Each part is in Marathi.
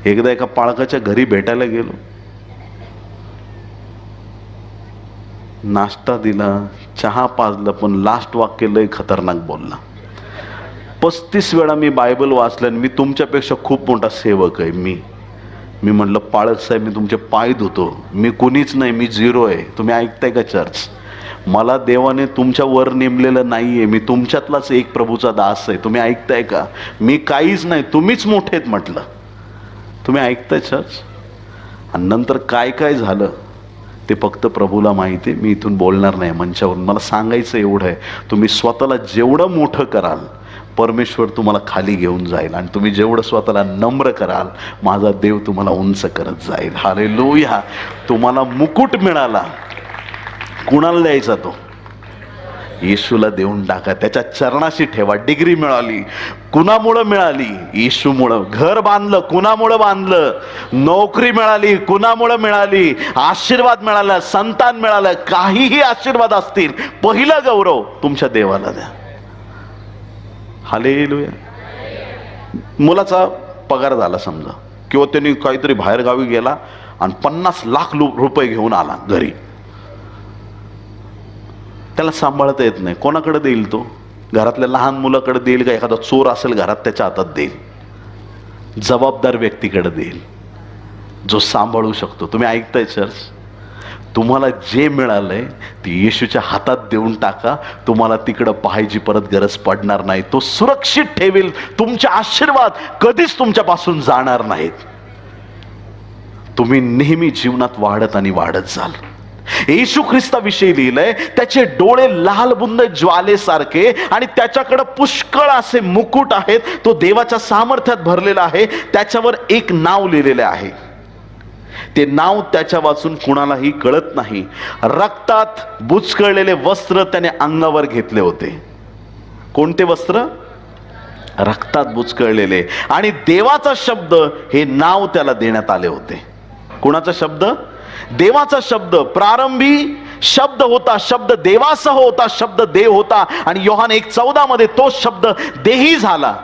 एकदा एका पाळकाच्या घरी भेटायला गेलो, नाश्ता दिला, चहा पाजलं, पण लास्ट वाक्य लय खतरनाक बोलला. 35 वेळा मी बायबल वाचलं आणि मी तुमच्यापेक्षा खूप मोठा सेवक आहे. मी म्हटलं, पाळक साहेब मी तुमचे पाय धुतो, मी कुणीच नाही, मी झिरो आहे. तुम्ही ऐकताय का चर्च? मला देवाने तुमच्या वर नेमलेलं नाहीये, मी तुमच्यातलाच एक प्रभूचा दास आहे. तुम्ही ऐकताय का? मी काहीच नाही, तुम्हीच मोठे आहेत म्हटलं. तुम्ही ऐकताय चर्च? आणि नंतर काय काय झालं ते फक्त प्रभूला माहिती आहे. मी इथून बोलणार नाही मंचावरून. मला सांगायचं एवढं आहे, तुम्ही स्वतःला जेवढं मोठं कराल परमेश्वर तुम्हाला खाली घेऊन जाईल, आणि तुम्ही जेवढं स्वतःला नम्र कराल माझा देव तुम्हाला उंच करत जाईल. हालेलुया. तुम्हाला मुकुट मिळाला, कुणाला द्यायचा? तो येशूला देऊन टाका, त्याच्या चरणाशी ठेवा. डिग्री मिळाली, कुणामुळं मिळाली? येशूमुळं. घर बांधलं, कुणामुळं बांधलं? नोकरी मिळाली, कुणामुळं मिळाली? आशीर्वाद मिळाला, संतान मिळालं. काहीही आशीर्वाद असतील, पहिला गौरव तुमच्या देवाला द्या. हालेलुया. मुलाचा पगार झाला समजा, किंवा त्यांनी काहीतरी बाहेर गावी गेला आणि 50 लाख रुपये घेऊन आला घरी. त्याला सांभाळता येत नाही, कोणाकडे देईल तो? घरातल्या लहान मुलाकडे देईल का एखादा चोर असेल घरात त्याच्या हातात देईल? जबाबदार व्यक्तीकडे देईल, जो सांभाळू शकतो. तुम्ही ऐकताय चर्च? तुम्हाला जे मिळालंय ते येशूच्या हातात देऊन टाका. तुम्हाला तिकडं पाहायची परत गरज पडणार नाही. तो सुरक्षित ठेवेल. तुमचे आशीर्वाद कधीच तुमच्यापासून जाणार नाहीत. तुम्ही नेहमी जीवनात वाढत आणि वाढत जाल. येशू ख्रिस्ताविषयी लिहिलंय, त्याचे डोळे लालबुंद ज्वालेसारखे आणि त्याच्याकडे पुष्कळ असे मुकुट आहेत. तो देवाच्या सामर्थ्यात भरलेला आहे. त्याच्यावर एक नाव लिहिलेले आहे. ते नाव त्याच्या वाचून कुणालाही कळत नाही. रक्तात बुचकळलेले वस्त्र त्याने अंगावर घेतले होते. कोणते वस्त्र? रक्तात बुचकळलेले. आणि देवाचा शब्द हे नाव त्याला देण्यात आले होते. कुणाचा शब्द? देवाचा शब्द. प्रारंभी शब्द होता, शब्द देवासह होता, शब्द देव होता. आणि योहान 1:14 मध्ये तो शब्द देही झाला.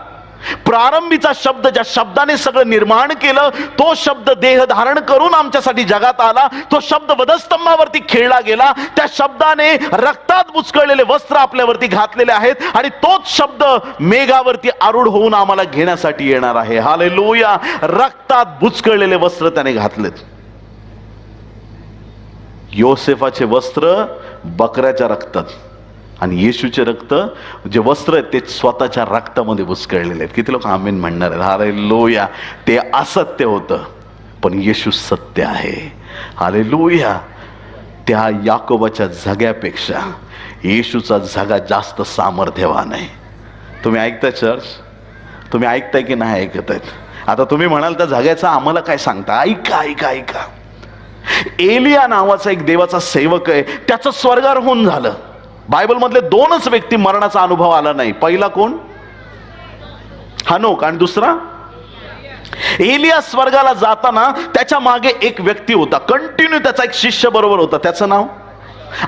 प्रारंभीचा शब्द, ज्या शब्दाने सगळं निर्माण केलं, तो शब्द देह धारण करून आमच्यासाठी जगात आला. तो शब्द वधस्तंभावरती खेळला गेला. त्या शब्दाने रक्तात बुचकळलेले वस्त्र आपल्यावरती घातलेले आहेत, आणि तोच शब्द मेघावरती आरूढ होऊन आम्हाला घेण्यासाठी येणार आहे. हालेलुया. रक्तात बुचकळलेले वस्त्र त्याने घातलेत. योसेफाचे वस्त्र बकऱ्याच्या रक्तात, आणि येशूचे रक्त जे वस्त्र आहेत ते स्वतःच्या रक्तामध्ये बुचकळलेले आहेत. किती लोक आमेन म्हणणार आहेत? हालेलुया. ते असत्य होतं, पण येशू सत्य आहे. हालेलुया. त्या याकोबाच्या झग्यापेक्षा येशूचा झगा जास्त सामर्थ्यवान आहे. तुम्ही ऐकताय चर्च? तुम्ही ऐकताय की नाही ऐकत आहेत? आता तुम्ही म्हणाल त्या झग्याचं आम्हाला काय सांगता? ऐका ऐका ऐका. एलिया नावाचा एक देवाचा सेवक आहे, त्याचं स्वर्गारोहण झालं. बायबल मधले 2च व्यक्ती मरणाचा अनुभव आला नाही. पहिला कोण? हनोक. आणि दुसरा एलिया. स्वर्गाला जाताना त्याच्या मागे एक व्यक्ती होता, कंटिन्यू त्याचा एक शिष्य बरोबर होता. त्याचं नाव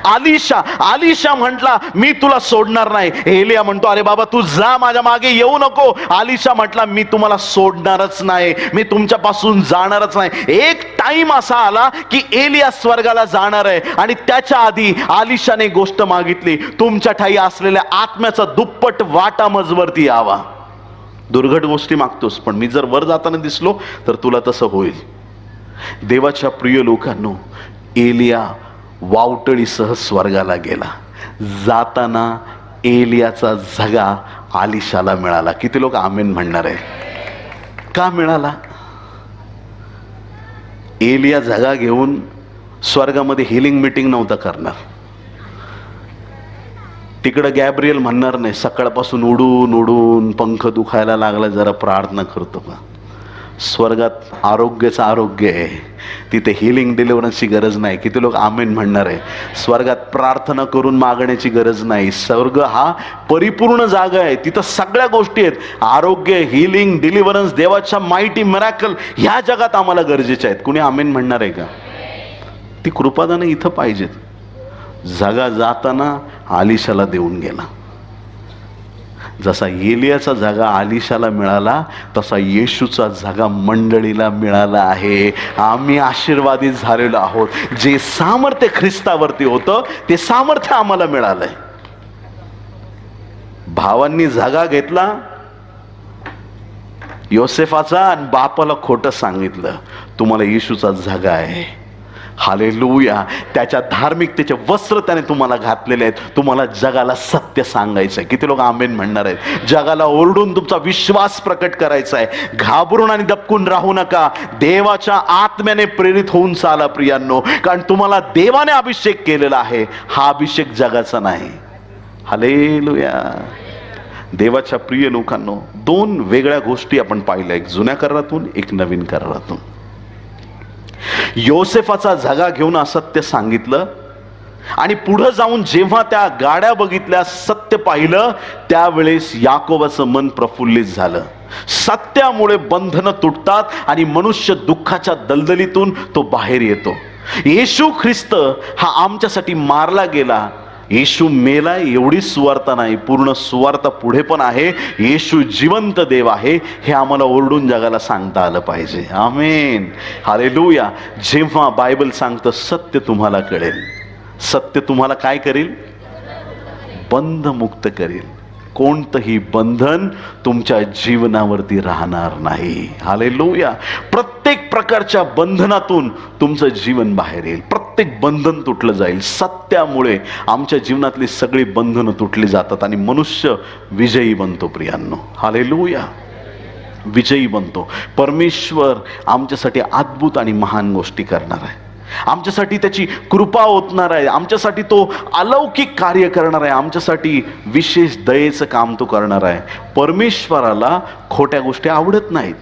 आलिशा. आलिशा म्हटला, मी तुला सोडणार नाही. एलिया म्हणतो, अरे बाबा तू जा, माझ्या मागे येऊ नको. आलिशा म्हटला, मी तुम्हाला सोडणारच नाही, मी तुमच्यापासून जाणारच नाही. एक टाइम असा आला की एलिया स्वर्गाला जाणार आहे, आणि त्याच्या आधी आलिशाने गोष्ट मागितली, तुमच्या ठाई असलेल्या आत्म्याचा दुप्पट वाटा मजवरती यावा. दुर्घट गोष्टी मागतोस, पण मी जर वर जाताना दिसलो तर तुला तसं होईल. देवाच्या प्रिय लोकांनो, एलिया वावटळीसह स्वर्गाला गेला. जाताना एलियाचा झगा आलिशाला मिळाला. किती लोक आमेन म्हणणार आहे? का मिळाला? एलिया झगा घेऊन स्वर्गामध्ये हिलिंग मीटिंग नव्हता करणार. तिकडं गॅब्रियल म्हणणार नाही, सकाळपासून उडून उडून पंख दुखायला लागला, जरा प्रार्थना करतो का? स्वर्गात आरोग्याचं आरोग्य आहे, तिथे हिलिंग डिलिव्हरन्सची गरज नाही. किती लोक आमेन म्हणणार आहे? स्वर्गात प्रार्थना करून मागण्याची गरज नाही. स्वर्ग हा परिपूर्ण जागा आहे, तिथं सगळ्या गोष्टी आहेत. आरोग्य, हिलिंग, डिलिव्हरन्स, देवाच्या माइटी मिरॅकल ह्या जगात आम्हाला गरजेच्या आहेत. कुणी आमेन म्हणणार आहे का? ती कृपादानं इथं पाहिजेत. जागा जाताना आलिशाला देऊन गेला. जसा एलियाचा जागा आलिशाला मिळाला, तसा येशूचा जागा मंडळीला मिळाला आहे. आम्ही आशीर्वादित झालेलो आहोत. जे सामर्थ्य ख्रिस्तावरती होतं ते सामर्थ्य आम्हाला मिळालंय. भावांनी जागा घेतला योसेफाचा आणि बापाला खोटं सांगितलं, तुम्हाला येशूचा जागा आहे. हालेलुया. त्याच्या धार्मिकतेचे वस्त्र त्याने तुम्हाला घातलेले आहेत. तुम्हाला जगाला सत्य सांगायचं आहे. किती लोक आमेन म्हणणार आहेत? जगाला ओरडून तुमचा विश्वास प्रकट करायचा आहे. घाबरून आणि दबकून राहू नका. देवाच्या आत्म्याने प्रेरित होऊन चाला प्रियांनो, कारण तुम्हाला देवाने अभिषेक केलेला आहे. हा अभिषेक जगाचा नाही. हालेलुया. देवाच्या प्रिय लोकांनो, दोन वेगळ्या गोष्टी आपण पाहिल्या, एक जुन्या करारातून, एक नवीन करारातून. योसेफाचा जागा घेऊन असत्य सांगितलं आणि पुढे जाऊन जेव्हा त्या गाड्या बघितल्या, सत्य पाहिलं, त्यावेळेस याकोबाचं मन प्रफुल्लित झालं. सत्यामुळे बंधनं तुटतात आणि मनुष्य दुःखाच्या दलदलीतून तो बाहेर येतो. येशू ख्रिस्त हा आमच्यासाठी मारला गेला. येशू मेला एवढी सुवार्ता नाही, पूर्ण सुवार्ता पुढे पण आहे. येशू जिवंत देव आहे हे आम्हाला ओरडून जगाला सांगता आलं पाहिजे. आमेन. हालेलुया. जेव्हा बायबल सांगतं सत्य तुम्हाला कळेल, सत्य तुम्हाला काय करेल? बंधमुक्त करेल. कोणतंही बंधन तुमच्या जीवनावरती राहणार नाही. हालेलुया. प्रत्येक प्रकारच्या बंधनातून तुमचं जीवन बाहेर येईल. प्रत्येक बंधन तुटलं जाईल. सत्यामुळे आमच्या जीवनातली सगळी बंधनं तुटली जातात आणि मनुष्य विजयी बनतो प्रियांनो. हालेलुया. विजयी बनतो. परमेश्वर आमच्यासाठी अद्भुत आणि महान गोष्टी करणार आहे. आमच्यासाठी त्याची कृपा ओतणार आहे. आमच्यासाठी तो अलौकिक कार्य करणार आहे. आमच्यासाठी विशेष दयेचं काम तो करणार आहे. परमेश्वराला खोट्या गोष्टी आवडत नाहीत.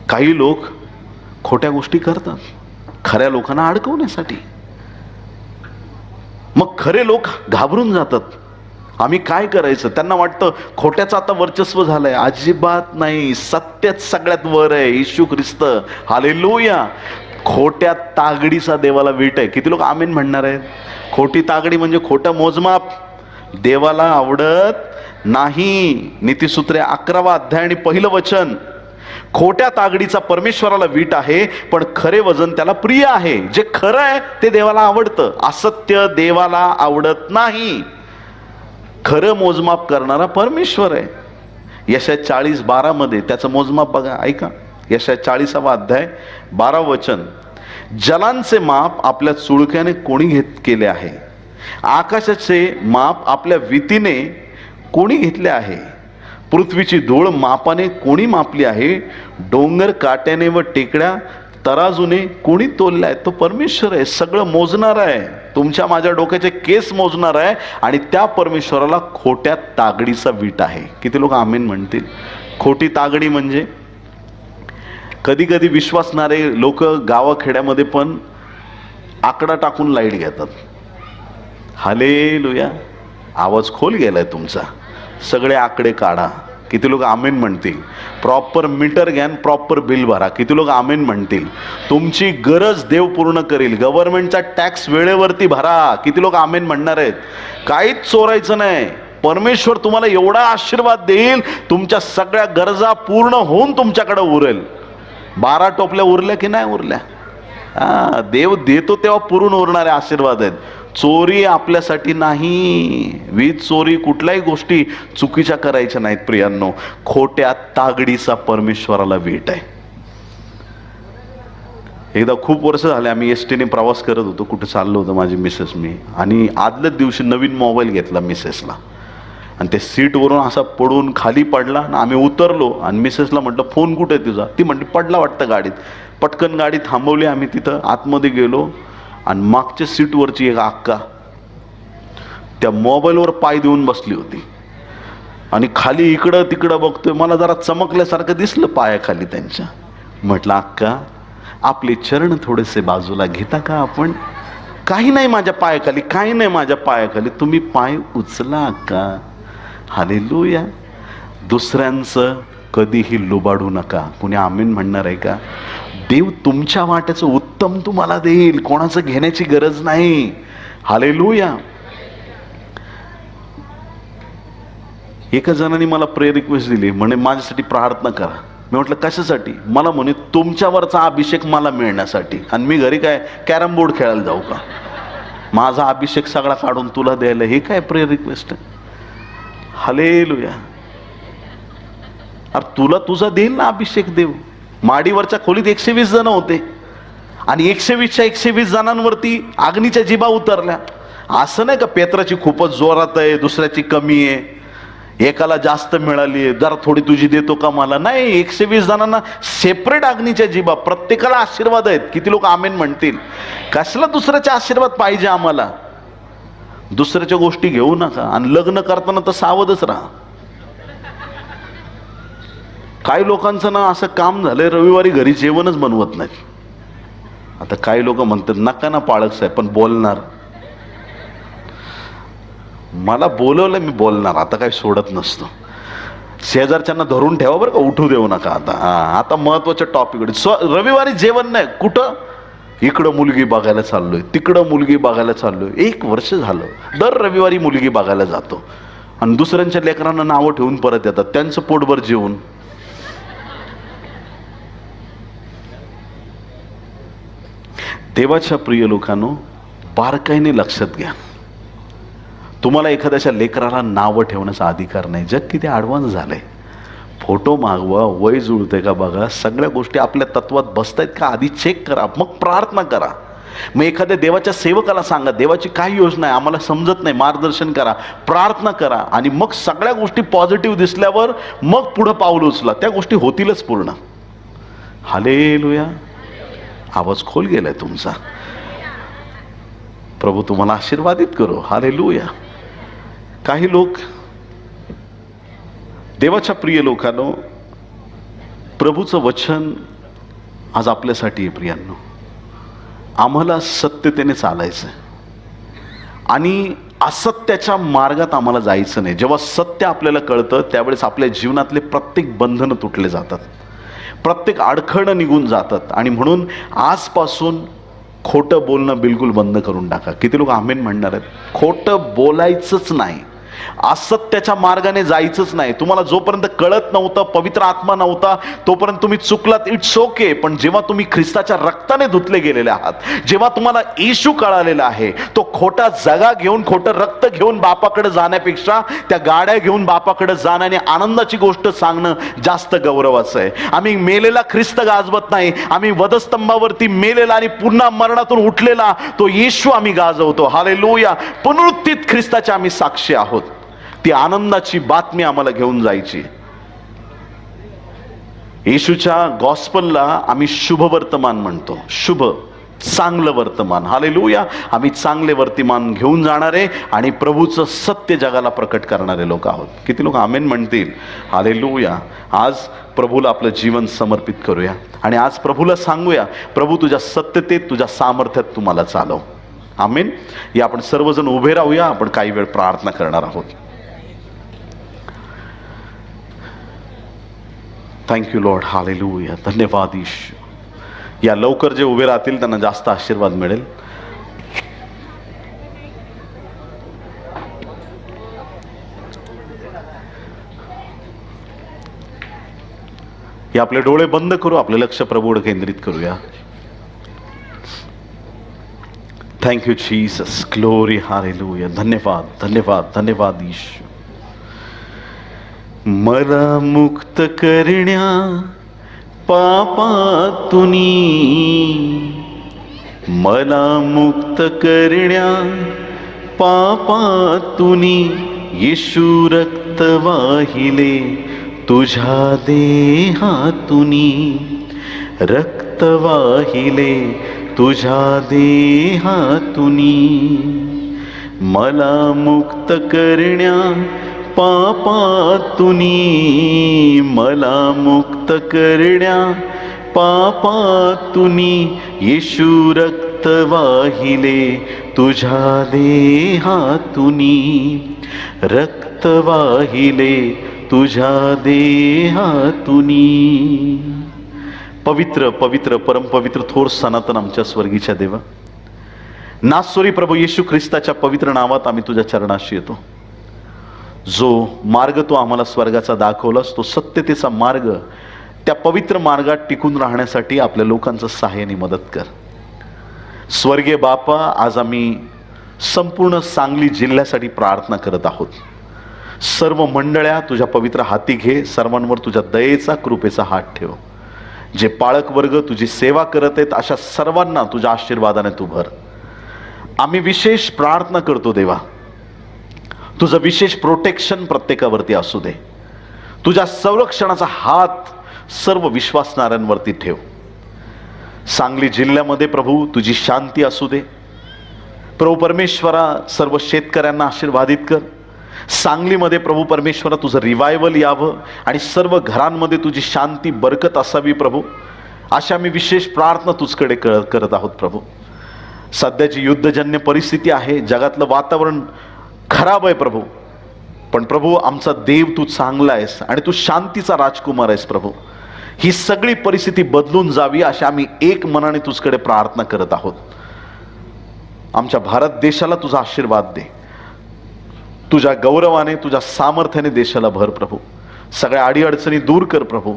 काही लोक खोट्या गोष्टी करतात खऱ्या लोकांना अडकवण्यासाठी. मग खरे लोक घाबरून जातात. आम्ही काय करायचं? त्यांना वाटतं खोट्याचं आता वर्चस्व झालंय. अजिबात नाही. सत्यच सगळ्यात वर आहे, येशू ख्रिस्त. हालेलुया. खोट्या तागडीचा देवाला वीट आहे. किती लोक आमीन म्हणणार आहेत? खोटी तागडी म्हणजे खोटं मोजमाप देवाला आवडत नाही. नीतिसूत्रे 11वा अध्याय आणि 1लं वचन. खोट्या तागडीचा परमेश्वराला वीट आहे, पण खरे वजन त्याला प्रिय आहे. जे खरं आहे ते देवाला आवडतं. असत्य देवाला आवडत नाही. खरं मोजमाप करणारा परमेश्वर आहे. यशाया 40:12 मध्ये त्याचं मोजमाप बघा, ऐका. यशाया 40वा अध्याय 12 वचन. जलांचे माप आपल्या चुळक्याने कोणी केले आहे? आकाशाचे माप आपल्या वितीने कोणी घेतले आहे? पृथ्वीची धूळ मापाने कोणी मापली आहे? डोंगर काट्याने व टेकड्या तराजूने कोणी तोलल्या आहेत? तो परमेश्वर आहे. सगळं मोजणार आहे. तुमच्या माझ्या डोक्याचे केस मोजणार आहे आणि त्या परमेश्वराला खोट्या तागडीचा वीट आहे. किती लोक आमेन म्हणतील? खोटी तागडी म्हणजे कधी कधी विश्वासणारे लोक गावाखेड्यामध्ये पण आकडा टाकून लाईट घेतात. हालेलुया. आवाज खोल गेलाय तुमचा. सगळे आकडे काढा. किती लोक आमेन म्हणतील? प्रॉपर मीटर घ्या, प्रॉपर बिल भरा. किती लोक आमेन म्हणतील? तुमची गरज देव पूर्ण करेल. गव्हर्नमेंटचा टॅक्स वेळेवरती भरा. किती लोक आमेन म्हणणार आहेत? काहीच चोरायचं नाही. परमेश्वर तुम्हाला एवढा आशीर्वाद देईल, तुमच्या सगळ्या गरजा पूर्ण होऊन तुमच्याकडे उरेल. 12 टोपल्या उरल्या की नाही उरल्या? देव देतो तेव्हा पुरून उरणारे आशीर्वाद आहेत. चोरी आपल्यासाठी नाही. वीज चोरी, कुठल्याही गोष्टी चुकीच्या करायच्या नाहीत प्रियांनो. खोट्या तागडीचा परमेश्वराला वीट आहे. एकदा खूप वर्ष झाले आम्ही एसटीने प्रवास करत होतो. कुठे चाललो होतो माझी मिसेस मी, आणि आदल्याच दिवशी नवीन मोबाईल घेतला मिसेसला, आणि ते सीटवरून असा पडून खाली पडला. आणि आम्ही उतरलो आणि मिसेसला म्हटलं फोन कुठे आहे तुझा? ती म्हटली पडला वाटतं गाडीत. पटकन गाडी थांबवली. आम्ही तिथं आतमध्ये गेलो आणि मागच्या सीटवरची एक अक्का त्या मोबाईलवर पाय देऊन बसली होती आणि खाली इकडं तिकडं बघतोय. मला जरा चमकल्यासारखं दिसलं पायाखाली त्यांच्या. म्हटलं अक्का, आपले चरण थोडेसे बाजूला घेता का आपण? काही नाही माझ्या पायाखाली, काही नाही माझ्या पायाखाली. तुम्ही पाय उचला अक्का. हालेलुया. दुसऱ्यांचं कधीही लुबाडू नका. कोणी आमीन म्हणणार आहे का? देव तुमच्या वाट्याचं उत्तम तुम्हाला देईल. कोणाचं घेण्याची गरज नाही. हालेलुया. एका जणांनी मला प्रेयर रिक्वेस्ट दिली, म्हणे माझ्यासाठी प्रार्थना करा. मी म्हटलं कशासाठी? मला म्हणे तुमच्यावरचा अभिषेक मला मिळण्यासाठी. आणि मी घरी काय कॅरम बोर्ड खेळायला जाऊ का? माझा अभिषेक सगळा काढून तुला द्यायला, हे काय प्रेयर रिक्वेस्ट आहे? हालेलुया. अरे तुला तुझा देईल ना अभिषेक देव. माडीवरच्या खोलीत 120 जण होते आणि 120च्या 120 जणांवरती अग्नीच्या जिभा उतरल्या. असं नाही का पेत्राची खूपच जोरात आहे, दुसऱ्याची कमी आहे, एकाला जास्त मिळाली आहे, जरा थोडी तुझी देतो का मला. नाही, 120 जणांना सेपरेट अग्नीच्या जिभा, प्रत्येकाला आशीर्वाद आहेत. किती लोक आमेन म्हणतील? कसला दुसऱ्याचे आशीर्वाद पाहिजे आम्हाला? दुसऱ्याच्या गोष्टी घेऊ नका. आणि लग्न करताना तर सावधच राहा. काही लोकांचं ना असं काम झालंय, रविवारी घरी जेवणच बनवत नाहीत. आता काही लोक म्हणतात नका ना पाळक साहेब, पण बोलणार. मला बोलवलं, मी बोलणार. आता काही सोडत नसतो. शेजारच्यांना धरून ठेवा बरं का, उठू देऊ नका. आता महत्वाच्या टॉपिक. रविवारी जेवण नाही. कुठं? इकडं मुलगी बघायला चाललोय, तिकडं मुलगी बघायला चाललोय. 1 वर्ष झालं दर रविवारी मुलगी बघायला जातो. आणि दुसऱ्यांच्या लेकरांना नावं ठेवून परत येतात, त्यांचं पोटभर जेवून. देवाच्या प्रिय लोकांनो, बारकाईने लक्षात घ्या. तुम्हाला एखाद्याच्या लेकराला नावं ठेवण्याचा अधिकार नाही. जग किती ॲडव्हान्स झालंय. फोटो मागवा, वय जुळते का बघा, सगळ्या गोष्टी आपल्या तत्वात बसतायत का आधी चेक करा, मग प्रार्थना करा. मग एखाद्या देवाच्या सेवकाला सांगा, देवाची काय योजना आहे आम्हाला समजत नाही, मार्गदर्शन करा, प्रार्थना करा. आणि मग सगळ्या गोष्टी पॉझिटिव्ह दिसल्यावर मग पुढं पाऊल उचला. त्या गोष्टी होतीलच पूर्ण. हालेलुया. आवाज खोल गेलाय तुमचा. प्रभू तुम्हाला आशीर्वादित करो. हालेलुया. काही लोक, देवाच्या प्रिय लोकांनो, प्रभूचं वचन आज आपल्यासाठी आहे. प्रियांनो, आम्हाला सत्यतेने चालायचं आणि असत्याच्या मार्गात आम्हाला जायचं नाही. जेव्हा सत्य आपल्याला कळतं त्यावेळेस आपल्या जीवनातले प्रत्येक बंधनं तुटले जातात, प्रत्येक अडखळणं निघून जातात. आणि म्हणून आजपासून खोटं बोलणं बिलकुल बंद करून टाका. किती लोक आमेन म्हणणार आहेत? खोटं बोलायचंच नाही, असत्याच्या मार्गाने जायचंच नाही. तुम्हाला जोपर्यंत कळत नव्हतं, पवित्र आत्मा नव्हता, तोपर्यंत तुम्ही चुकलात, इट्स ओके. पण जेव्हा तुम्ही ख्रिस्ताच्या रक्ताने धुतले गेलेले आहात, जेव्हा तुम्हाला येशू कळालेला आहे, तो खोटा जगा घेऊन, खोटं रक्त घेऊन बापाकडे जाण्यापेक्षा त्या गाड्या घेऊन बापाकडे जाणं आणि आनंदाची गोष्ट सांगणं जास्त गौरवाचं आहे. आम्ही मेलेला ख्रिस्त गाजवत नाही, आम्ही वधस्तंभावरती मेलेला आणि पुन्हा मरणातून उठलेला तो येशू आम्ही गाजवतो. हालेलुया. पुनरुत्थित ख्रिस्ताचे आम्ही साक्षी आहोत. ती आनंदाची बातमी आम्हाला घेऊन जायची. येशूच्या गॉस्पलला आम्ही शुभ वर्तमान म्हणतो. शुभ, चांगलं वर्तमान. हालेलुया. आम्ही चांगले वर्तमान घेऊन जाणारे आणि प्रभूचं सत्य जगाला प्रकट करणारे लोक आहोत. किती लोक आमेन म्हणतील? हालेलुया. आज प्रभूला आपलं जीवन समर्पित करूया आणि आज प्रभूला सांगूया, प्रभू तुझ्या सत्यतेत, तुझ्या सामर्थ्यात तुम्हाला चालव. आमेन. या आपण सर्वजण उभे राहूया. आपण काही वेळ प्रार्थना करणार आहोत. Thank you Lord. हालेलुया. धन्यवाद ईशू. या लवकर जे उभे राहतील त्यांना जास्त आशीर्वाद मिळेल. या आपले डोळे बंद करू, आपले लक्ष प्रभूवर केंद्रित करूया. Thank you Jesus. ग्लोरी. हालेलुया. धन्यवाद, धन्यवाद, धन्यवाद ईशू. मला मुक्त करण्या पापातुनी, मला मुक्त करण्या पापातुनी, येशू रक्त वाहिले तुझ्या देहातुनी, रक्त वाहिले तुझ्या देहातुनी. मला मुक्त करण्या पापातुनी, मला मुक्त करण्या पापातुनी, येशू रक्त वाहिले तुझ्या देहातुनी, रक्त वाहिले तुझ्या देहातुनी. पवित्र पवित्र परमपवित्र थोर सनातन आमच्या स्वर्गीच्या देवा, नासोरी प्रभू येशू ख्रिस्ताच्या पवित्र नावात आम्ही तुझ्या चरणाशी येतो. जो मार्ग तू आम्हाला स्वर्गाचा दाखवलास, तो सत्यतेचा मार्ग, त्या पवित्र मार्गात टिकून राहण्यासाठी आपल्या लोकांचं सहाय्याने मदत कर. स्वर्गीय बापा, आज आम्ही संपूर्ण सांगली जिल्ह्यासाठी प्रार्थना करत आहोत. सर्व मंडळ्या तुझ्या पवित्र हाती घे. सर्वांवर तुझ्या दयेचा, कृपेचा हात ठेव. जे पाळक वर्ग तुझी सेवा करत आहेत अशा सर्वांना तुझ्या आशीर्वादाने तू भर. आम्ही विशेष प्रार्थना करतो देवा, तुझं विशेष प्रोटेक्शन प्रत्येकावरती असू दे. तुझ्या संरक्षणाचा हात सर्व विश्वासणाऱ्यांवरती ठेव. सांगली जिल्ह्यामध्ये प्रभू तुझी शांती असू दे. प्रभू परमेश्वरा, सर्व शेतकऱ्यांना आशीर्वादित कर. सांगलीमध्ये प्रभू परमेश्वरा तुझं रिवायवल यावं आणि सर्व घरांमध्ये तुझी शांती, बरकत असावी प्रभू. अशा मी विशेष प्रार्थना तुझकडे करत आहोत प्रभू. सध्याची युद्धजन्य परिस्थिती आहे, जगातलं वातावरण खराब आहे प्रभू, पण प्रभू आमचा देव तू चांगला आहेस आणि तू शांतीचा राजकुमार आहेस प्रभू. ही सगळी परिस्थिती बदलून जावी अशा आम्ही एक मनाने तुझकडे प्रार्थना करत आहोत. आमच्या भारत देशाला तुझा आशीर्वाद दे. तुझ्या गौरवाने, तुझ्या सामर्थ्याने देशाला भर प्रभू. सगळ्या अडीअडचणी दूर कर प्रभू.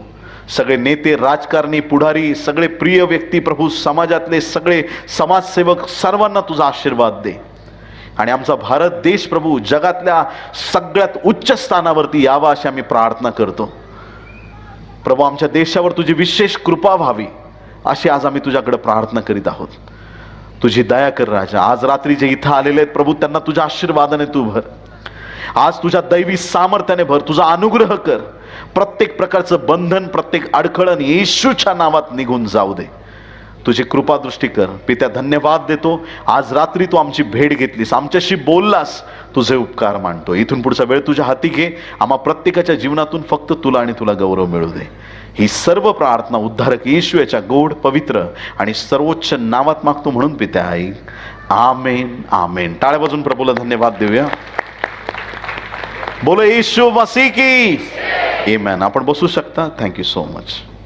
सगळे नेते, राजकारणी, पुढारी, सगळे प्रिय व्यक्ती प्रभू, समाजातले सगळे समाजसेवक, सर्वांना तुझा आशीर्वाद दे. आणि आमचा भारत देश प्रभू जगातल्या सगळ्यात उच्च स्थानावरती यावा अशी आम्ही प्रार्थना करतो प्रभू. आमच्या देशावर तुझी विशेष कृपा व्हावी अशी आज आम्ही तुझ्याकडे प्रार्थना करीत आहोत. तुझी दया कर राजा. आज रात्री जे इथं आलेले आहेत प्रभू, त्यांना तुझ्या आशीर्वादाने तू भर. आज तुझ्या दैवी सामर्थ्याने भर. तुझा अनुग्रह कर. प्रत्येक प्रकारचं बंधन, प्रत्येक अडखळण येशूच्या नावात निघून जाऊ दे. तुझी कृपा दृष्टी कर. पित्या, धन्यवाद देतो. आज रात्री तू आमची भेट घेतलीस, आमच्याशी बोललास, तुझे उपकार मानतो. इथून पुढचा वेळ तुझ्या हाती घे. आम्हा प्रत्येकाच्या जीवनातून फक्त तुला आणि तुला गौरव मिळू दे. ही सर्व प्रार्थना उद्धारक येशू याच्या गोड, पवित्र आणि सर्वोच्च नावात मागतो म्हणून पित्या आई. आमेन, आमेन. टाळ्या वाजून प्रभूला धन्यवाद देऊया. बोलो येशू मसीह की. आमेन. आपण बसू शकता. Thank you so much.